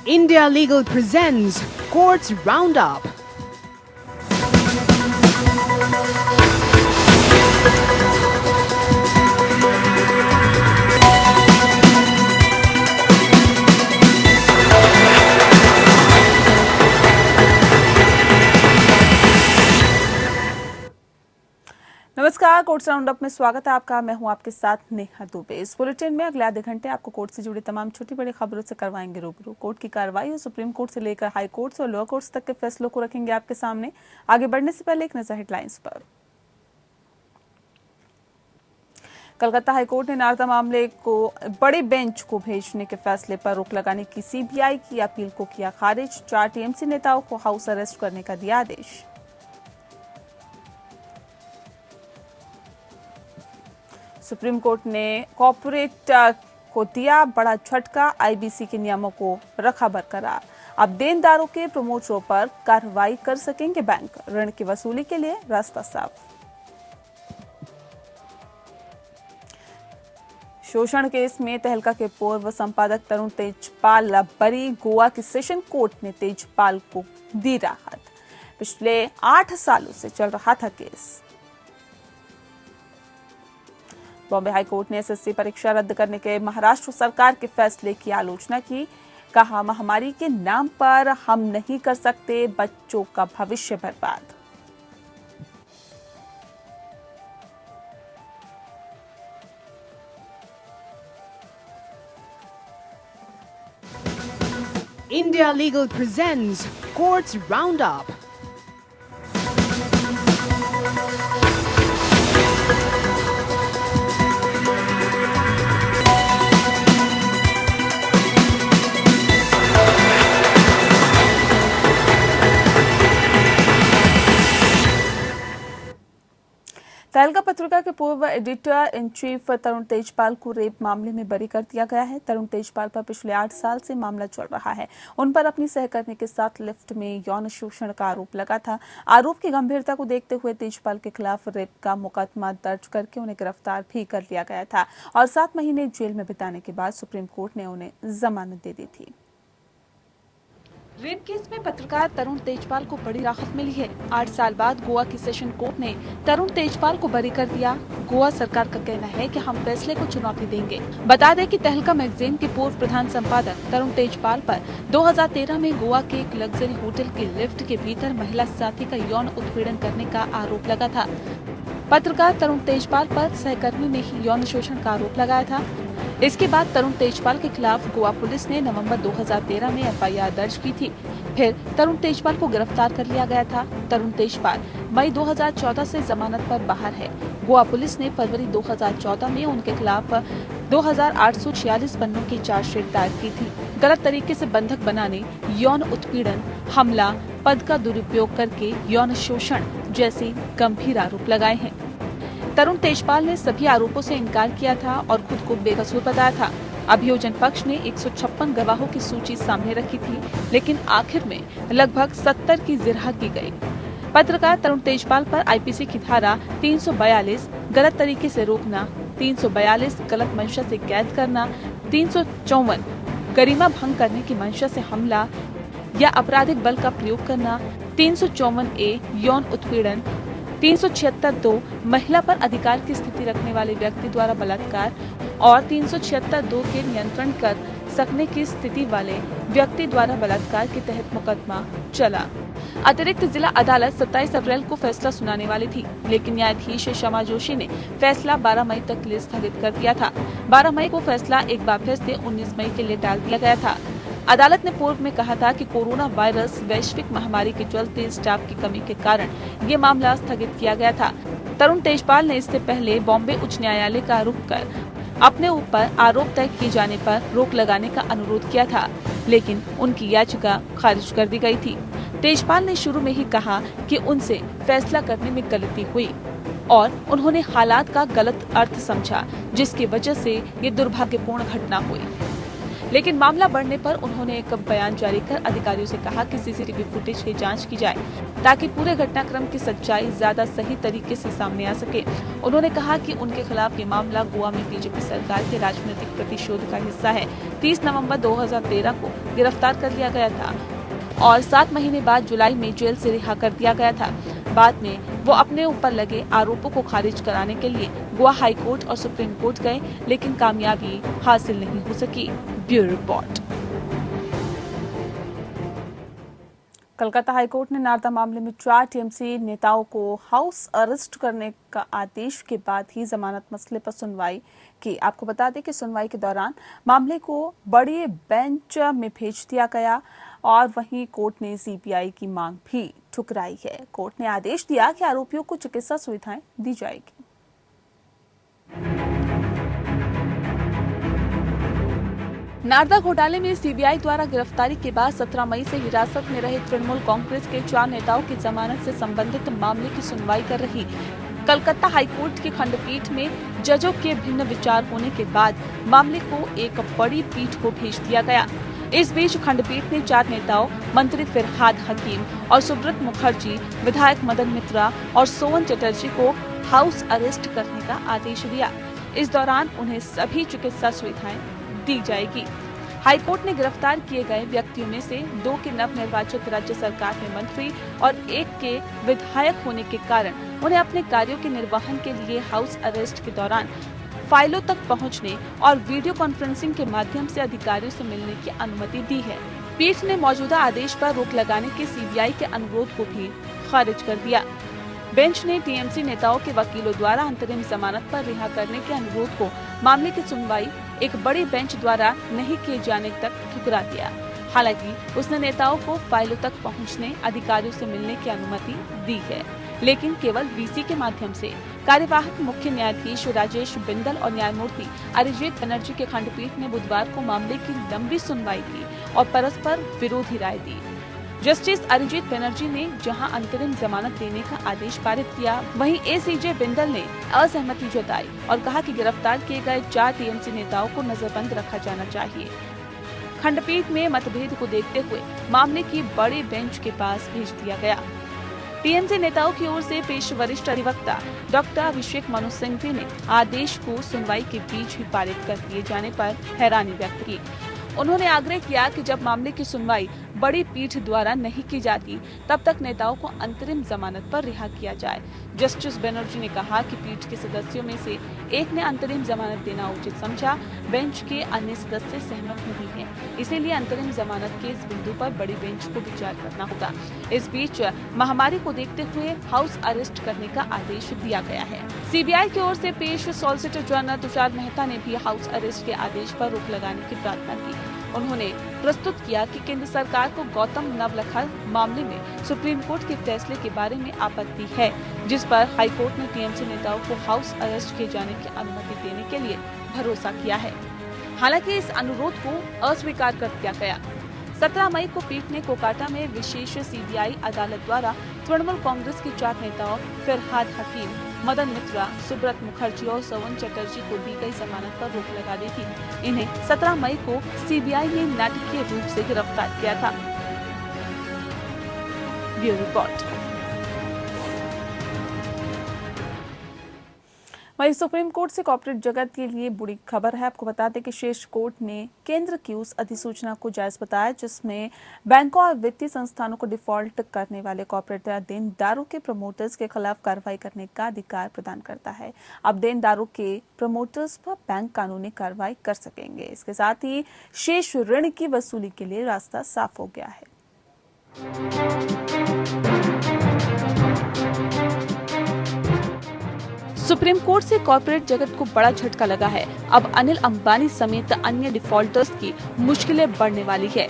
India Legal presents Courts Roundup. नमस्कार, courts roundup में स्वागत है आपका। मैं हूं आपके साथ नेहा दुबे। इस बुलेटिन में अगले आधे घंटे आपको कोर्ट से जुड़ी तमाम छोटी बड़ी खबरों से करवाएंगे रूबरू। कोर्ट की कार्रवाई और सुप्रीम कोर्ट से लेकर हाई कोर्ट्स और लोअर कोर्ट्स तक के फैसलों को रखेंगे आपके सामने। आगे बढ़ने से पहले एक नजर हेडलाइंस पर। कलकत्ता हाईकोर्ट ने नारदा मामले को बड़े बेंच को भेजने के फैसले पर रोक लगाने की सीबीआई की अपील को किया खारिज। 4 टीएमसी नेताओं को हाउस अरेस्ट करने का दिया आदेश। सुप्रीम कोर्ट ने कॉर्पोरेट को दिया बड़ा झटका। आईबीसी के नियमों को रखा बरकरार। अब देनदारों के प्रमोटरों पर कार्रवाई कर सकेंगे बैंक। ऋण की वसूली के लिए रास्ता साफ। शोषण केस में तहलका के पूर्व संपादक तरुण तेजपाल बरी। गोवा की सेशन कोर्ट ने तेजपाल को दी राहत। पिछले 8 सालों से चल रहा था केस। बॉम्बे हाईकोर्ट ने एसएससी परीक्षा रद्द करने के महाराष्ट्र सरकार के फैसले की आलोचना की। कहा, महामारी के नाम पर हम नहीं कर सकते बच्चों का भविष्य बर्बाद। India Legal presents Courts Roundup. तहलका पत्रिका के पूर्व एडिटर इन चीफ तरुण तेजपाल को रेप मामले में बरी कर दिया गया है। तरुण तेजपाल पर पिछले 8 साल से मामला चल रहा है। उन पर अपनी सहकर्मी के साथ लिफ्ट में यौन शोषण का आरोप लगा था। आरोप की गंभीरता को देखते हुए तेजपाल के खिलाफ रेप का मुकदमा दर्ज करके उन्हें गिरफ्तार भी कर लिया गया था और 7 महीने जेल में बिताने के बाद सुप्रीम कोर्ट ने उन्हें जमानत दे दी थी। रेप केस में पत्रकार तरुण तेजपाल को बड़ी राहत मिली है। 8 साल बाद गोवा की सेशन कोर्ट ने तरुण तेजपाल को बरी कर दिया। गोवा सरकार का कहना है कि हम फैसले को चुनौती देंगे। बता दें कि तहलका मैगजीन के पूर्व प्रधान संपादक तरुण तेजपाल पर 2013 में गोवा के एक लग्जरी होटल की लिफ्ट के भीतर महिला साथी का यौन उत्पीड़न करने का आरोप लगा था। पत्रकार तरुण तेजपाल पर सहकर्मी ने ही यौन शोषण का आरोप लगाया था। इसके बाद तरुण तेजपाल के खिलाफ गोवा पुलिस ने नवंबर 2013 में एफआईआर दर्ज की थी। फिर तरुण तेजपाल को गिरफ्तार कर लिया गया था। तरुण तेजपाल मई 2014 से जमानत पर बाहर है। गोवा पुलिस ने फरवरी 2014 में उनके खिलाफ 2846 पन्नों की चार्जशीट दायर की थी। गलत तरीके से बंधक बनाने, यौन उत्पीड़न, हमला, पद का दुरुपयोग करके यौन शोषण जैसे गंभीर आरोप लगाए हैं। तरुण तेजपाल ने सभी आरोपों से इनकार किया था और खुद को बेकसूर बताया था। अभियोजन पक्ष ने 156 गवाहों की सूची सामने रखी थी, लेकिन आखिर में लगभग 70 की जिरह की गई। पत्रकार तरुण तेजपाल पर आईपीसी की धारा 342 गलत तरीके से रोकना, 342 गलत मंशा से कैद करना, 354 गरिमा भंग करने की मंशा से हमला या आपराधिक बल का प्रयोग करना, 354A यौन उत्पीड़न, 376(2) महिला पर अधिकार की स्थिति रखने वाले व्यक्ति द्वारा बलात्कार और 376(2) के नियंत्रण कर सकने की स्थिति वाले व्यक्ति द्वारा बलात्कार के तहत मुकदमा चला। अतिरिक्त जिला अदालत 27 अप्रैल को फैसला सुनाने वाली थी, लेकिन न्यायाधीश शमा जोशी ने फैसला 12 मई तक के लिए स्थगित कर दिया था। 12 मई को फैसला एक बार फिर से 19 मई के लिए टाल दिया गया था। अदालत ने पूर्व में कहा था कि कोरोना वायरस वैश्विक महामारी के चलते स्टाफ की कमी के कारण ये मामला स्थगित किया गया था। तरुण तेजपाल ने इससे पहले बॉम्बे उच्च न्यायालय का रुख कर अपने ऊपर आरोप तय किए जाने पर रोक लगाने का अनुरोध किया था, लेकिन उनकी याचिका खारिज कर दी गई थी। तेजपाल ने शुरू में ही कहा कि उनसे फैसला करने में गलती हुई और उन्होंने हालात का गलत अर्थ समझा, जिसकी वजह से ये दुर्भाग्यपूर्ण घटना हुई। लेकिन मामला बढ़ने पर उन्होंने एक बयान जारी कर अधिकारियों से कहा कि सीसीटीवी फुटेज की जांच की जाए ताकि पूरे घटनाक्रम की सच्चाई ज्यादा सही तरीके से सामने आ सके। उन्होंने कहा कि उनके खिलाफ ये मामला गोवा में बीजेपी सरकार के राजनीतिक प्रतिशोध का हिस्सा है। 30 नवंबर 2013 को गिरफ्तार कर लिया गया था और 7 महीने बाद जुलाई में जेल से रिहा कर दिया गया था। बाद में वो अपने ऊपर लगे आरोपों को खारिज कराने के लिए गोवा हाई कोर्ट और सुप्रीम कोर्ट गए, लेकिन कामयाबी हासिल नहीं हो सकी। Bureau report. कलकत्ता हाईकोर्ट ने नारदा मामले में 4 टीएमसी नेताओं को हाउस अरेस्ट करने का आदेश के बाद ही जमानत मसले पर सुनवाई की। आपको बता दें कि सुनवाई के दौरान मामले को बड़े बेंच में भेज दिया गया और वहीं कोर्ट ने सीबीआई की मांग भी ठुकराई है। कोर्ट ने आदेश दिया कि आरोपियों को चिकित्सा सुविधाएं दी जाएगी। नारदा घोटाले में सीबीआई द्वारा गिरफ्तारी के बाद 17 मई से हिरासत में रहे तृणमूल कांग्रेस के 4 नेताओं की जमानत से संबंधित मामले की सुनवाई कर रही कलकत्ता हाईकोर्ट की खंडपीठ में जजों के भिन्न विचार होने के बाद मामले को एक बड़ी पीठ को भेज दिया गया। इस बीच खंडपीठ ने 4 नेताओं मंत्री फिरहाद हकीम और सुब्रत मुखर्जी, विधायक मदन मित्रा और सोवन चटर्जी को हाउस अरेस्ट करने का आदेश दिया। इस दौरान उन्हें सभी चिकित्सा सुविधाएं दी जाएगी। हाईकोर्ट ने गिरफ्तार किए गए व्यक्तियों में से 2 के नवनिर्वाचित राज्य सरकार में मंत्री और 1 के विधायक होने के कारण उन्हें अपने कार्यों के निर्वहन के लिए हाउस अरेस्ट के दौरान फाइलों तक पहुंचने और वीडियो कॉन्फ्रेंसिंग के माध्यम से अधिकारियों से मिलने की अनुमति दी है। पीठ ने मौजूदा आदेश पर रोक लगाने के सीबीआई के अनुरोध को भी खारिज कर दिया। बेंच ने टीएमसी नेताओं के वकीलों द्वारा अंतरिम जमानत पर रिहा करने के अनुरोध को मामले की सुनवाई एक बड़ी बेंच द्वारा नहीं किए जाने तक ठुकरा दिया। हालांकि उसने नेताओं को फाइलों तक पहुंचने, अधिकारियों से मिलने की अनुमति दी है, लेकिन केवल वीसी के माध्यम से। कार्यवाहक मुख्य न्यायाधीश राजेश बिंदल और न्यायमूर्ति अरिजीत बनर्जी के खंडपीठ ने बुधवार को मामले की लंबी सुनवाई की और परस्पर विरोधी राय दी। जस्टिस अरिजीत बनर्जी ने जहां अंतरिम जमानत देने का आदेश पारित किया, वहीं एसीजे बिंदल ने असहमति जताई और कहा कि गिरफ्तार किए गए 4 टीएमसी नेताओं को नजरबंद रखा जाना चाहिए। खंडपीठ में मतभेद को देखते हुए मामले की बड़ी बेंच के पास भेज दिया गया। टीएमसी नेताओं की ओर से पेश वरिष्ठ अधिवक्ता डॉक्टर अभिषेक मनु सिंघवी ने आदेश को सुनवाई के बीच ही पारित कर दिए जाने पर हैरानी व्यक्त की। उन्होंने आग्रह किया कि जब मामले की सुनवाई बड़ी पीठ द्वारा नहीं की जाती, तब तक नेताओं को अंतरिम जमानत पर रिहा किया जाए। जस्टिस बनर्जी ने कहा कि पीठ के सदस्यों में से एक ने अंतरिम जमानत देना उचित समझा। बेंच के अन्य सदस्य सहमत नहीं हैं, इसीलिए अंतरिम जमानत के इस बिंदु पर बड़ी बेंच को विचार करना होगा। इस बीच महामारी को देखते हुए हाउस अरेस्ट करने का आदेश दिया गया है। सीबीआई की ओर से पेश सॉलिसिटर जनरल तुषार मेहता ने भी हाउस अरेस्ट के आदेश पर रोक लगाने की प्रार्थना की। उन्होंने प्रस्तुत किया कि केंद्र सरकार को गौतम नवलखा मामले में सुप्रीम कोर्ट के फैसले के बारे में आपत्ति है, जिस पर हाईकोर्ट ने टीएमसी नेताओं को हाउस अरेस्ट किए जाने की अनुमति देने के लिए भरोसा किया है। हालांकि इस अनुरोध को अस्वीकार कर दिया गया। 17 मई को पीठ ने कोलकाता में विशेष सीबीआई अदालत द्वारा तृणमूल कांग्रेस के 4 नेताओं फिरहाद हकीम, मदन मित्रा, सुब्रत मुखर्जी और सोवन चटर्जी को दी गई जमानत पर रोक लगा दी थी। इन्हें 17 मई को सीबीआई ने नाटकीय रूप से गिरफ्तार किया था। Bureau report. वहीं सुप्रीम कोर्ट से कॉर्पोरेट जगत के लिए बुरी खबर है। आपको बता दें कि शीर्ष कोर्ट ने केंद्र की उस अधिसूचना को जायज बताया जिसमें बैंकों और वित्तीय संस्थानों को डिफॉल्ट करने वाले कॉर्पोरेट देनदारों के प्रमोटर्स के खिलाफ कार्रवाई करने का अधिकार प्रदान करता है। अब देनदारों के प्रमोटर्स पर बैंक कानूनी कार्रवाई कर सकेंगे। इसके साथ ही शेष ऋण की वसूली के लिए रास्ता साफ हो गया है। सुप्रीम कोर्ट से कॉर्पोरेट जगत को बड़ा झटका लगा है। अब अनिल अंबानी समेत अन्य डिफॉल्टर्स की मुश्किलें बढ़ने वाली है।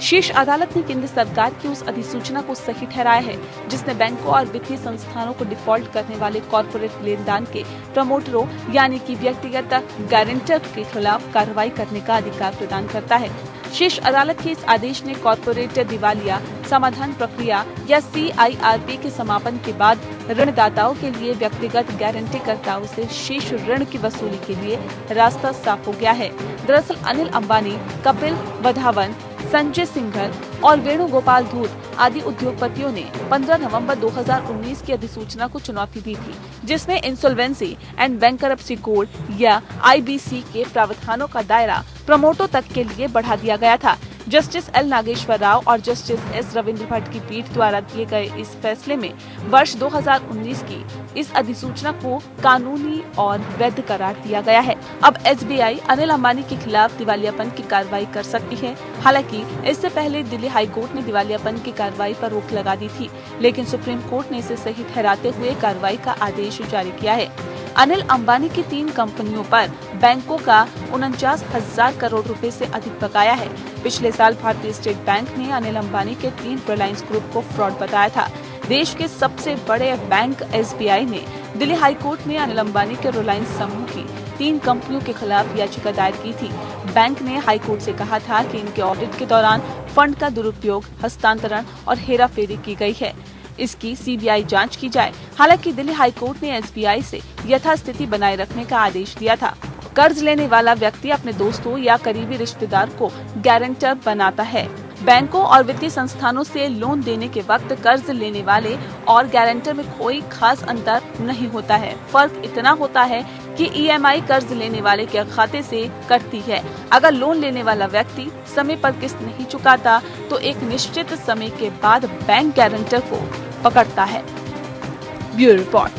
शीर्ष अदालत ने केंद्र सरकार की उस अधिसूचना को सही ठहराया है जिसने बैंकों और वित्तीय संस्थानों को डिफॉल्ट करने वाले कॉर्पोरेट लेनदान के प्रमोटरों यानी कि व्यक्तिगत गारंटर के खिलाफ कार्रवाई करने का अधिकार प्रदान करता है। शीर्ष अदालत के इस आदेश ने कॉर्पोरेट दिवालिया समाधान प्रक्रिया या CIRP के समापन के बाद ऋणदाताओं के लिए व्यक्तिगत गारंटीकर्ताओं से शेष ऋण की वसूली के लिए रास्ता साफ हो गया है। दरअसल अनिल अंबानी, कपिल वधावन, संजय सिंघल और वेणुगोपाल धूत आदि उद्योगपतियों ने 15 नवंबर 2019 की अधिसूचना को चुनौती दी थी, जिसमें इंसॉल्वेंसी एंड बैंकरप्सी कोड या IBC के प्रावधानों का दायरा प्रमोटरों तक के लिए बढ़ा दिया गया था। जस्टिस एल नागेश्वर राव और जस्टिस एस रविंद्र भट्ट की पीठ द्वारा दिए गए इस फैसले में वर्ष 2019 की इस अधिसूचना को कानूनी और वैध करार दिया गया है। अब SBI अनिल अंबानी के खिलाफ दिवालियापन की कार्रवाई कर सकती है। हालांकि इससे पहले दिल्ली हाई कोर्ट ने दिवालियापन की कार्रवाई पर रोक लगा दी थी, लेकिन सुप्रीम कोर्ट ने इसे सही ठहराते हुए कार्रवाई का आदेश जारी किया है। अनिल अंबानी की 3 कंपनियों पर बैंकों का 49,000 करोड़ रुपए से अधिक बकाया है। पिछले साल भारतीय स्टेट बैंक ने अनिल अंबानी के 3 रिलायंस ग्रुप को फ्रॉड बताया था। देश के सबसे बड़े बैंक SBI ने दिल्ली हाई कोर्ट में अनिल अंबानी के रिलायंस समूह की 3 कंपनियों के खिलाफ याचिका दायर की थी। बैंक ने हाई कोर्ट से कहा था कि इनके ऑडिट के दौरान फंड का दुरुपयोग, हस्तांतरण और हेराफेरी की गई है। इसकी CBI जांच की जाए। हालांकि दिल्ली हाई कोर्ट ने SBI से यथास्थिति बनाए रखने का आदेश दिया था। कर्ज लेने वाला व्यक्ति अपने दोस्तों या करीबी रिश्तेदार को गारंटर बनाता है। बैंकों और वित्तीय संस्थानों से लोन देने के वक्त कर्ज लेने वाले और गारंटर में कोई खास अंतर नहीं होता है। फर्क इतना होता है कि EMI कर्ज लेने वाले के खाते से कटती है। अगर लोन लेने वाला व्यक्ति समय पर किस्त नहीं चुकाता तो एक निश्चित समय के बाद बैंक गारंटर को पकड़ता है। Bureau report.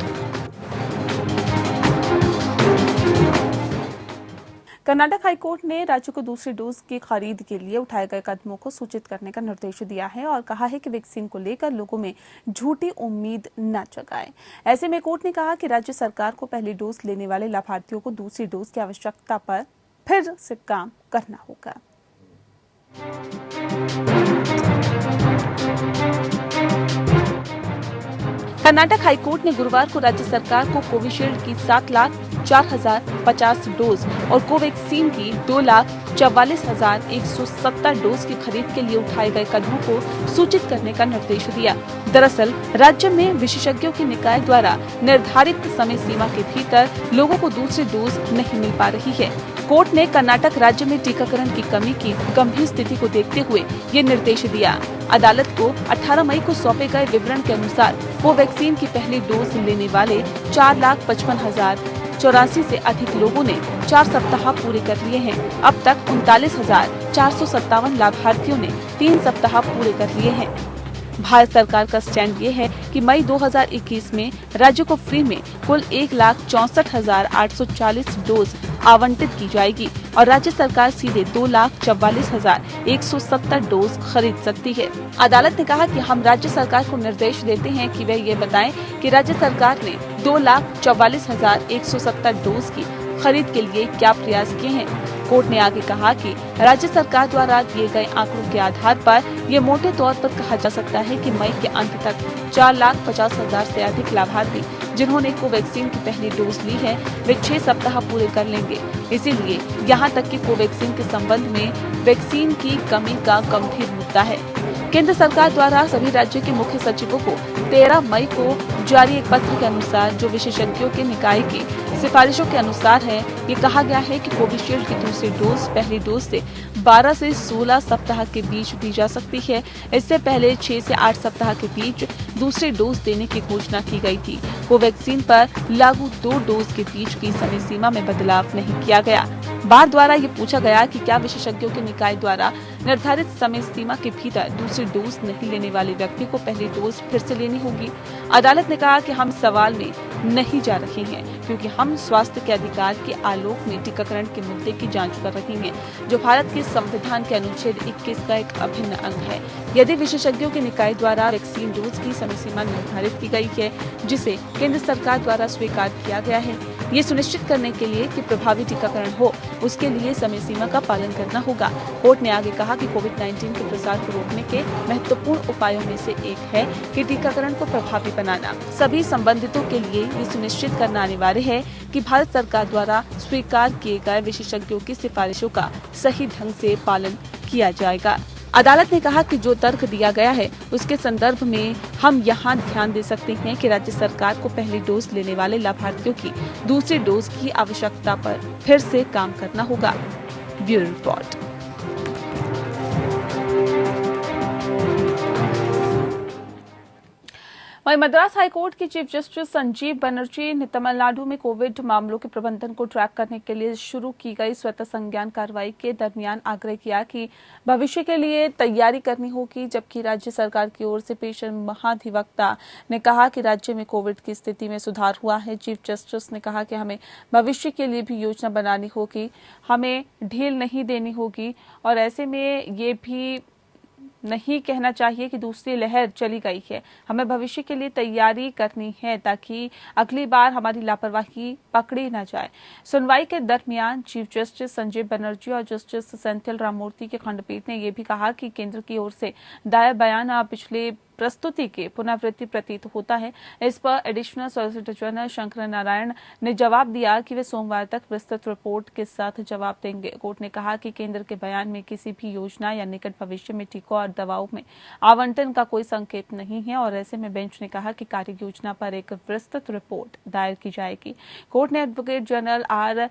कर्नाटक हाईकोर्ट ने राज्य को दूसरी डोज की खरीद के लिए उठाए गए कदमों को सूचित करने का निर्देश दिया है और कहा है कि वैक्सीन को लेकर लोगों में झूठी उम्मीद न जगाएं। ऐसे में कोर्ट ने कहा कि राज्य सरकार को पहली डोज लेने वाले लाभार्थियों को दूसरी डोज की आवश्यकता पर फिर से काम करना होगा। कर्नाटक हाईकोर्ट ने गुरुवार को राज्य सरकार को कोविशील्ड की 7,04,050 डोज और कोवैक्सीन की 2,44,170 डोज की खरीद के लिए उठाए गए कदमों को सूचित करने का निर्देश दिया। दरअसल राज्य में विशेषज्ञों के निकाय द्वारा निर्धारित समय सीमा के भीतर लोगों को दूसरी डोज नहीं मिल पा रही है। कोर्ट ने कर्नाटक राज्य में टीकाकरण की कमी की गंभीर स्थिति को देखते हुए ये निर्देश दिया। अदालत को 18 मई को सौंपे गए विवरण के अनुसार कोवैक्सीन की पहली डोज लेने वाले 4,55,084 से अधिक लोगों ने 4 सप्ताह पूरे कर लिए हैं। अब तक 39,457 लाभार्थियों ने 3 सप्ताह पूरे कर लिए हैं। भारत सरकार का स्टैंड ये है कि मई 2021 में राज्य को फ्री में कुल 1,64,840 डोज आवंटित की जाएगी और राज्य सरकार सीधे 2,44,170 डोज खरीद सकती है। अदालत ने कहा कि हम राज्य सरकार को निर्देश देते हैं कि वे ये बताएं कि राज्य सरकार ने 2,44,170 डोज की खरीद के लिए क्या प्रयास किए हैं। कोर्ट ने आगे कहा कि राज्य सरकार द्वारा दिए गए आंकड़ों के आधार पर ये मोटे तौर पर कहा जा सकता है कि मई के अंत तक 4,50,000 से अधिक लाभार्थी जिन्होंने कोवैक्सीन की पहली डोज ली है वे 6 सप्ताह पूरे कर लेंगे। इसीलिए यहाँ तक कि कोवैक्सीन के संबंध में वैक्सीन की कमी का गंभीर मुद्दा है। केंद्र सरकार द्वारा सभी राज्यों के मुख्य सचिवों को 13 मई को जारी एक पत्र के अनुसार जो विशेषज्ञों के निकाय की सिफारिशों के अनुसार है, ये कहा गया है कि कोविशील्ड की दूसरी डोज पहली डोज से 12 से 16 सप्ताह के बीच दी जा सकती है। इससे पहले 6 से 8 सप्ताह के बीच दूसरी डोज देने की घोषणा की गई थी। कोवैक्सीन पर लागू 2 डोज के बीच की समय सीमा में बदलाव नहीं किया गया। बार द्वारा ये पूछा गया कि क्या विशेषज्ञों के निकाय द्वारा निर्धारित समय सीमा के भीतर दूसरी डोज नहीं लेने वाले व्यक्ति को पहली डोज फिर से लेनी होगी। अदालत ने कहा कि हम सवाल में नहीं जा रहे हैं क्योंकि हम स्वास्थ्य के अधिकार के आलोक में टीकाकरण के मुद्दे की जांच कर रहे हैं, जो भारत के संविधान के अनुच्छेद 21 का एक अभिन्न अंग है। यदि विशेषज्ञों के निकाय द्वारा वैक्सीन डोज की समय सीमा निर्धारित की गई है, जिसे केंद्र सरकार द्वारा स्वीकार किया गया है, ये सुनिश्चित करने के लिए कि प्रभावी टीकाकरण हो, उसके लिए समय सीमा का पालन करना होगा। कोर्ट ने आगे कहा कि कोविड-19 के प्रसार को रोकने के महत्वपूर्ण उपायों में से एक है कि टीकाकरण को प्रभावी बनाना। सभी संबंधितों के लिए ये सुनिश्चित करना अनिवार्य है कि भारत सरकार द्वारा स्वीकार किए गए विशेषज्ञों की सिफारिशों का सही ढंग से पालन किया जाएगा। अदालत ने कहा कि जो तर्क दिया गया है उसके संदर्भ में हम यहाँ ध्यान दे सकते हैं कि राज्य सरकार को पहली डोज लेने वाले लाभार्थियों की दूसरी डोज की आवश्यकता पर फिर से काम करना होगा। Bureau report. वहीं मद्रास हाईकोर्ट के चीफ जस्टिस संजीव बनर्जी ने तमिलनाडु में कोविड मामलों के प्रबंधन को ट्रैक करने के लिए शुरू की गई स्वतः संज्ञान कार्रवाई के दरमियान आग्रह किया कि भविष्य के लिए तैयारी करनी होगी, जबकि राज्य सरकार की ओर से पेश महाधिवक्ता ने कहा कि राज्य में कोविड की स्थिति में सुधार हुआ है। चीफ जस्टिस ने कहा कि हमें भविष्य के लिए भी योजना बनानी होगी, हमें ढील नहीं देनी होगी और ऐसे में ये भी नहीं कहना चाहिए कि दूसरी लहर चली गई है। हमें भविष्य के लिए तैयारी करनी है ताकि अगली बार हमारी लापरवाही पकड़ी न जाए। सुनवाई के दरमियान चीफ जस्टिस संजीव बनर्जी और जस्टिस सेंथिल राममूर्ति की खंडपीठ ने यह भी कहा कि केंद्र की ओर से दायर बयान पिछले प्रस्तुति के पुनरावृत्ति प्रतीत होता है। इस पर additional solicitor general Shankar Narayan ने जवाब दिया कि वे सोमवार तक विस्तृत रिपोर्ट के साथ जवाब देंगे। कोर्ट ने कहा कि केंद्र के बयान में किसी भी योजना या निकट भविष्य में टीकों और दवाओं में आवंटन का कोई संकेत नहीं है और ऐसे में बेंच ने कहा कि कार्य योजना पर एक विस्तृत रिपोर्ट दायर की जाएगी। कोर्ट ने एडवोकेट जनरल आर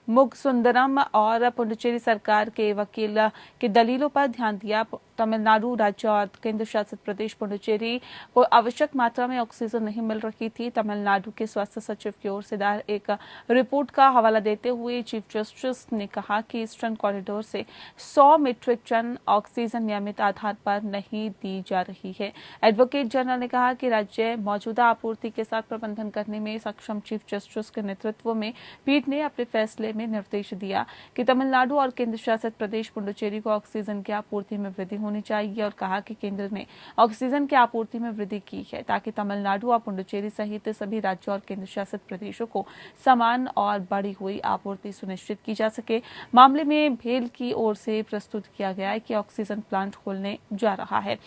मुगसुंदरम और पुडुचेरी सरकार के वकील के दलीलों पर ध्यान दिया। तमिलनाडु राज्य और केंद्र शासित प्रदेश पुडुचेरी को आवश्यक मात्रा में ऑक्सीजन नहीं मिल रही थी। तमिलनाडु के स्वास्थ्य सचिव की ओर से दायर एक रिपोर्ट का हवाला देते हुए चीफ जस्टिस ने कहा कि ईस्टर्न कॉरिडोर से 100 मीट्रिक टन ऑक्सीजन नियमित आधार पर नहीं दी जा रही है। एडवोकेट जनरल ने कहा कि राज्य मौजूदा आपूर्ति के साथ प्रबंधन करने में सक्षम। चीफ जस्टिस के नेतृत्व में पीठ ने अपने फैसले में निर्देश दिया कि तमिलनाडु और केंद्र शासित प्रदेश पुडुचेरी को ऑक्सीजन की आपूर्ति में वृद्धि होनी चाहिए और कहा कि केंद्र ने ऑक्सीजन की आपूर्ति में वृद्धि की है ताकि तमिलनाडु और पुडुचेरी सहित सभी राज्यों और केंद्र शासित प्रदेशों को समान और बढ़ी हुई आपूर्ति सुनिश्चित की जा सके। मामले में भेल की ओर से प्रस्तुत किया गया है कि ऑक्सीजन प्लांट खोलने जा रहा है।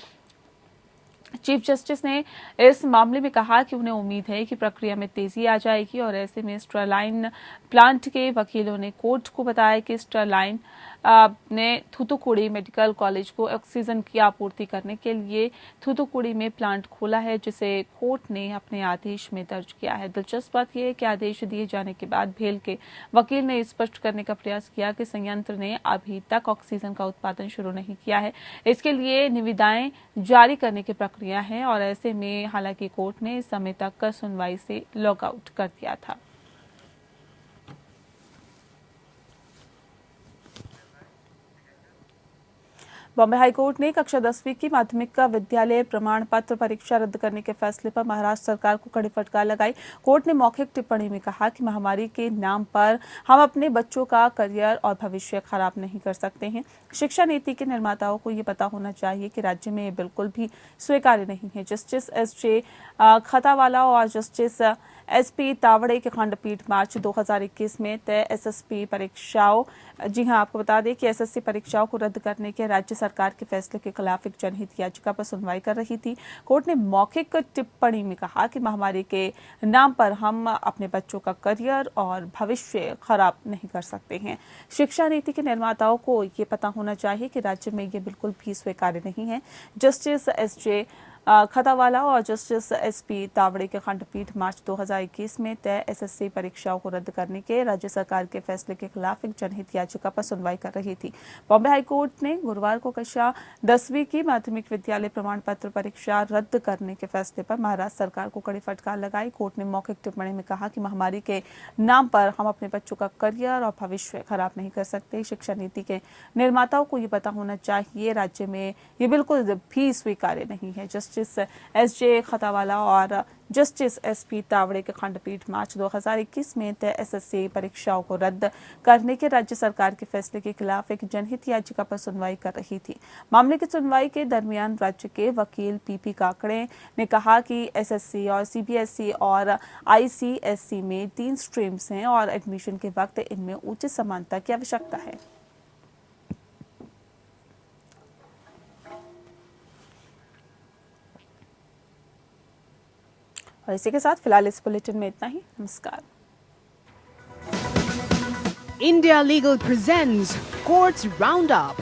चीफ जस्टिस ने इस मामले में कहा कि उन्हें उम्मीद है कि प्रक्रिया में तेजी आ जाएगी और ऐसे में स्टरलाइन प्लांट के वकीलों ने कोर्ट को बताया कि स्टरलाइन ने थूथुकुडी मेडिकल कॉलेज को ऑक्सीजन की आपूर्ति करने के लिए थूथुकुडी में प्लांट खोला है, जिसे कोर्ट ने अपने आदेश में दर्ज किया है। दिलचस्प बात यह है कि आदेश दिए जाने के बाद भेल के वकील ने स्पष्ट करने का प्रयास किया कि संयंत्र ने अभी तक ऑक्सीजन का उत्पादन शुरू नहीं किया है, इसके लिए निविदाएं जारी करने की प्रक्रिया है और ऐसे में हालांकि कोर्ट ने इस समय तक सुनवाई से लॉकआउट कर दिया था। बॉम्बे हाईकोर्ट ने कक्षा 10वीं की माध्यमिक विद्यालय प्रमाण पत्र परीक्षा रद्द करने के फैसले पर महाराष्ट्र सरकार को कड़ी फटकार लगाई। कोर्ट ने मौखिक टिप्पणी में कहा कि महामारी के नाम पर हम अपने बच्चों का करियर और भविष्य खराब नहीं कर सकते हैं। शिक्षा नीति के निर्माताओं को ये पता होना चाहिए कि राज्य में ये बिल्कुल भी स्वीकार्य नहीं है। Justice SJ. खतावाला और जस्टिस एस.पी. तावड़े की खंडपीठ मार्च 2021 में तय एसएसपी परीक्षाओं आपको बता दें कि एसएससी परीक्षाओं को रद्द करने के राज्य सरकार के फैसले के खिलाफ एक जनहित याचिका पर सुनवाई कर रही थी। कोर्ट ने मौखिक टिप्पणी में कहा कि महामारी के नाम पर हम अपने बच्चों का करियर और भविष्य खराब नहीं कर सकते हैं। शिक्षा नीति के निर्माताओं को ये पता होना चाहिए कि राज्य में ये बिल्कुल भी स्वीकार्य नहीं है। Justice SJ. खतावाला और जस्टिस एस.पी. तावड़े के खंडपीठ मार्च 2021 में तय एसएससी परीक्षाओं को रद्द करने के राज्य सरकार के फैसले के खिलाफ एक जनहित याचिका पर सुनवाई कर रही थी। बॉम्बे हाईकोर्ट ने गुरुवार को कक्षा 10वीं की माध्यमिक विद्यालय प्रमाण पत्र परीक्षा रद्द करने के फैसले पर महाराष्ट्र सरकार को कड़ी फटकार लगाई। कोर्ट ने मौखिक टिप्पणी में कहा कि महामारी के नाम पर हम अपने बच्चों का करियर और भविष्य खराब नहीं कर सकते। शिक्षा नीति के निर्माताओं को ये पता होना चाहिए, राज्य में ये बिल्कुल भी स्वीकार्य नहीं है। Justice SJ. खतावाला और जस्टिस एस.पी. तावड़े के खंडपीठ मार्च 2021 में तय एसएससी परीक्षाओं को रद्द करने के राज्य सरकार के फैसले के खिलाफ एक जनहित याचिका पर सुनवाई कर रही थी। मामले की सुनवाई के दरमियान राज्य के वकील पी.पी. काकड़े ने कहा कि एसएससी और सीबीएसई और आईसीएसई में 3 स्ट्रीम्स हैं और एडमिशन के वक्त इनमें उचित समानता की आवश्यकता है। और इसी के साथ फिलहाल इस बुलेटिन में इतना ही। नमस्कार। India Legal presents Courts Roundup.